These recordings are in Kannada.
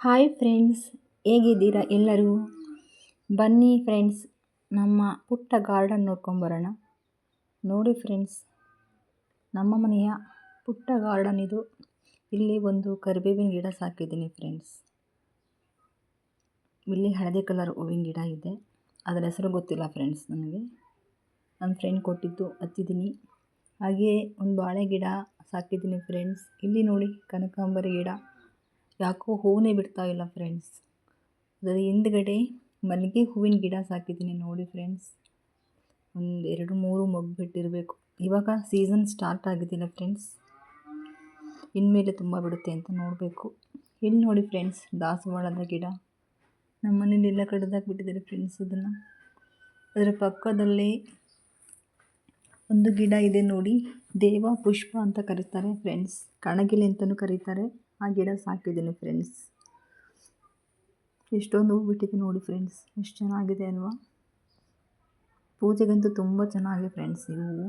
ಹಾಯ್ ಫ್ರೆಂಡ್ಸ್, ಹೇಗಿದ್ದೀರಾ ಎಲ್ಲರೂ? ಬನ್ನಿ ಫ್ರೆಂಡ್ಸ್, ನಮ್ಮ ಪುಟ್ಟ ಗಾರ್ಡನ್ ನೋಡ್ಕೊಂಬರೋಣ. ನೋಡಿ ಫ್ರೆಂಡ್ಸ್, ನಮ್ಮ ಮನೆಯ ಪುಟ್ಟ ಗಾರ್ಡನ್ ಇದು. ಇಲ್ಲಿ ಒಂದು ಕರಿಬೇವಿನ ಗಿಡ ಸಾಕಿದ್ದೀನಿ ಫ್ರೆಂಡ್ಸ್. ಇಲ್ಲಿ ಹಳದಿ ಕಲರ್ ಹೂವಿನ ಗಿಡ ಇದೆ. ಅದರ ಹೆಸರು ಗೊತ್ತಿಲ್ಲ ಫ್ರೆಂಡ್ಸ್ ನನಗೆ. ನನ್ನ ಫ್ರೆಂಡ್ ಕೊಟ್ಟಿದ್ದು ಹಚ್ಚಿದ್ದೀನಿ. ಹಾಗೆಯೇ ಒಂದು ಬಾಳೆ ಗಿಡ ಸಾಕಿದ್ದೀನಿ ಫ್ರೆಂಡ್ಸ್. ಇಲ್ಲಿ ನೋಡಿ ಕನಕಾಂಬರಿ ಗಿಡ. ಯಾಕೋ ಹೂವೇ ಬಿಡ್ತಾ ಇಲ್ಲ ಫ್ರೆಂಡ್ಸ್. ಅದರ ಹಿಂದ್ಗಡೆ ಮಲ್ಲಿಗೆ ಹೂವಿನ ಗಿಡ ಸಾಕಿದ್ದೀನಿ ನೋಡಿ ಫ್ರೆಂಡ್ಸ್. ಒಂದು 2-3 ಮೊಗ್ಗು ಬಿಟ್ಟಿರಬೇಕು. ಇವಾಗ ಸೀಸನ್ ಸ್ಟಾರ್ಟ್ ಆಗಿದ್ದಿಲ್ಲ ಫ್ರೆಂಡ್ಸ್, ಇನ್ಮೇಲೆ ತುಂಬ ಬಿಡುತ್ತೆ ಅಂತ ನೋಡಬೇಕು. ಇಲ್ಲಿ ನೋಡಿ ಫ್ರೆಂಡ್ಸ್, ದಾಸವಾಳದ ಗಿಡ. ನಮ್ಮ ಮನೇಲಿ ಎಲ್ಲ ಕಡ್ದಾಕ್ಬಿಟ್ಟಿದ್ದಾರೆ ಫ್ರೆಂಡ್ಸ್ ಅದನ್ನು. ಅದರ ಪಕ್ಕದಲ್ಲೇ ಒಂದು ಗಿಡ ಇದೆ ನೋಡಿ, ದೇವ ಪುಷ್ಪ ಅಂತ ಕರೀತಾರೆ ಫ್ರೆಂಡ್ಸ್. ಕಣಗಿಲೆ ಅಂತಲೂ ಕರೀತಾರೆ. ಆ ಗಿಡ ಸಾಕಿದ್ದೀನಿ ಫ್ರೆಂಡ್ಸ್. ಎಷ್ಟೊಂದು ಹೂ ಬಿಟ್ಟಿದೆ ನೋಡಿ ಫ್ರೆಂಡ್ಸ್, ಎಷ್ಟು ಚೆನ್ನಾಗಿದೆ ಅಲ್ವಾ? ಪೂಜೆಗಂತೂ ತುಂಬ ಚೆನ್ನಾಗಿದೆ ಫ್ರೆಂಡ್ಸ್ ಈ ಹೂವು.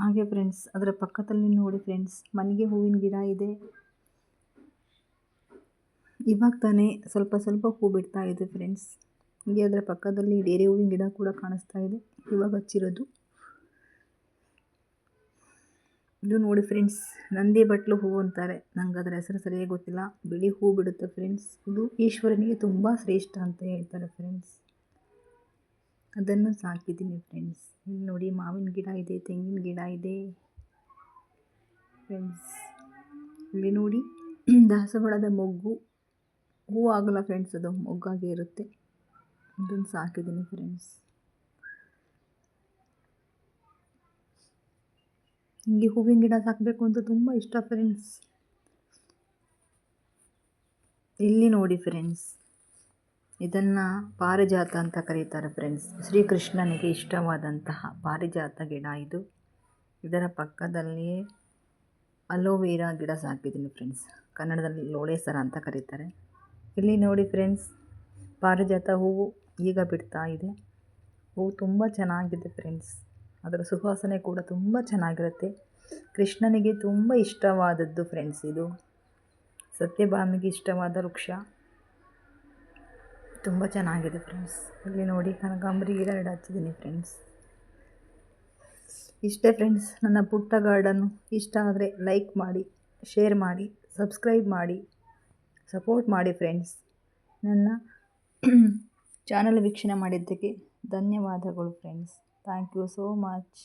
ಹಾಗೆ ಫ್ರೆಂಡ್ಸ್, ಅದರ ಪಕ್ಕದಲ್ಲಿ ನೋಡಿ ಫ್ರೆಂಡ್ಸ್, ಮಲ್ಲಿಗೆ ಹೂವಿನ ಗಿಡ ಇದೆ. ಇವಾಗ ತಾನೇ ಸ್ವಲ್ಪ ಸ್ವಲ್ಪ ಹೂ ಬಿಡ್ತಾ ಇದೆ ಫ್ರೆಂಡ್ಸ್. ಹೀಗೆ ಅದರ ಪಕ್ಕದಲ್ಲಿ ಡೇರೆ ಹೂವಿನ ಗಿಡ ಕೂಡ ಕಾಣಿಸ್ತಾ ಇದೆ, ಇವಾಗ ಹಚ್ಚಿರೋದು. ಇದು ನೋಡಿ ಫ್ರೆಂಡ್ಸ್, ನಂದಿ ಬಟ್ಲು ಹೂವು ಅಂತಾರೆ. ನಂಗೆ ಅದರ ಹೆಸರು ಸರಿಯಾಗಿ ಗೊತ್ತಿಲ್ಲ. ಬಿಳಿ ಹೂ ಬಿಡುತ್ತೆ ಫ್ರೆಂಡ್ಸ್. ಇದು ಈಶ್ವರನಿಗೆ ತುಂಬ ಶ್ರೇಷ್ಠ ಅಂತ ಹೇಳ್ತಾರೆ ಫ್ರೆಂಡ್ಸ್. ಅದನ್ನು ಸಾಕಿದ್ದೀನಿ ಫ್ರೆಂಡ್ಸ್. ಇಲ್ಲಿ ನೋಡಿ ಮಾವಿನ ಗಿಡ ಇದೆ, ತೆಂಗಿನ ಗಿಡ ಇದೆ ಫ್ರೆಂಡ್ಸ್. ಇಲ್ಲಿ ನೋಡಿ ದಾಸವಾಳದ ಮೊಗ್ಗು. ಹೂ ಆಗಲ್ಲ ಫ್ರೆಂಡ್ಸ್, ಅದು ಮೊಗ್ಗಾಗೆ ಇರುತ್ತೆ. ಅದನ್ನು ಸಾಕಿದ್ದೀನಿ ಫ್ರೆಂಡ್ಸ್. ನನಗೆ ಹೂವಿನ ಗಿಡ ಸಾಕಬೇಕು ಅಂತ ತುಂಬ ಇಷ್ಟ ಫ್ರೆಂಡ್ಸ್. ಇಲ್ಲಿ ನೋಡಿ ಫ್ರೆಂಡ್ಸ್, ಇದನ್ನು ಪಾರಿಜಾತ ಅಂತ ಕರೀತಾರೆ ಫ್ರೆಂಡ್ಸ್. ಶ್ರೀಕೃಷ್ಣನಿಗೆ ಇಷ್ಟವಾದಂತಹ ಪಾರಿಜಾತ ಗಿಡ ಇದು. ಇದರ ಪಕ್ಕದಲ್ಲಿಯೇ ಅಲೋವೆರಾ ಗಿಡ ಸಾಕಿದ್ದೀನಿ ಫ್ರೆಂಡ್ಸ್. ಕನ್ನಡದಲ್ಲಿ ಲೋಳೆ ಸರ ಅಂತ ಕರೀತಾರೆ. ಇಲ್ಲಿ ನೋಡಿ ಫ್ರೆಂಡ್ಸ್, ಪಾರಿಜಾತ ಹೂವು ಈಗ ಬಿಡ್ತಾ ಇದೆ. ಹೂವು ತುಂಬ ಚೆನ್ನಾಗಿದೆ ಫ್ರೆಂಡ್ಸ್. ಅದರ ಸುವಾಸನೆ ಕೂಡ ತುಂಬ ಚೆನ್ನಾಗಿರುತ್ತೆ. ಕೃಷ್ಣನಿಗೆ ತುಂಬ ಇಷ್ಟವಾದದ್ದು ಫ್ರೆಂಡ್ಸ್ ಇದು. ಸತ್ಯಭಾಮಿಗೆ ಇಷ್ಟವಾದ ವೃಕ್ಷ. ತುಂಬ ಚೆನ್ನಾಗಿದೆ ಫ್ರೆಂಡ್ಸ್. ಇಲ್ಲಿ ನೋಡಿ ಕನಕಾಂಬರಿ ಗಿಡ 2 ಹಚ್ಚಿದ್ದೀನಿ ಫ್ರೆಂಡ್ಸ್. ಇಷ್ಟೇ ಫ್ರೆಂಡ್ಸ್ ನನ್ನ ಪುಟ್ಟ ಗಾರ್ಡನ್ನು. ಇಷ್ಟ ಆದರೆ ಲೈಕ್ ಮಾಡಿ, ಶೇರ್ ಮಾಡಿ, ಸಬ್ಸ್ಕ್ರೈಬ್ ಮಾಡಿ, ಸಪೋರ್ಟ್ ಮಾಡಿ ಫ್ರೆಂಡ್ಸ್. ನನ್ನ ಚಾನಲ್ ವೀಕ್ಷಣೆ ಮಾಡಿದ್ದಕ್ಕೆ ಧನ್ಯವಾದಗಳು friends. Thank you so much.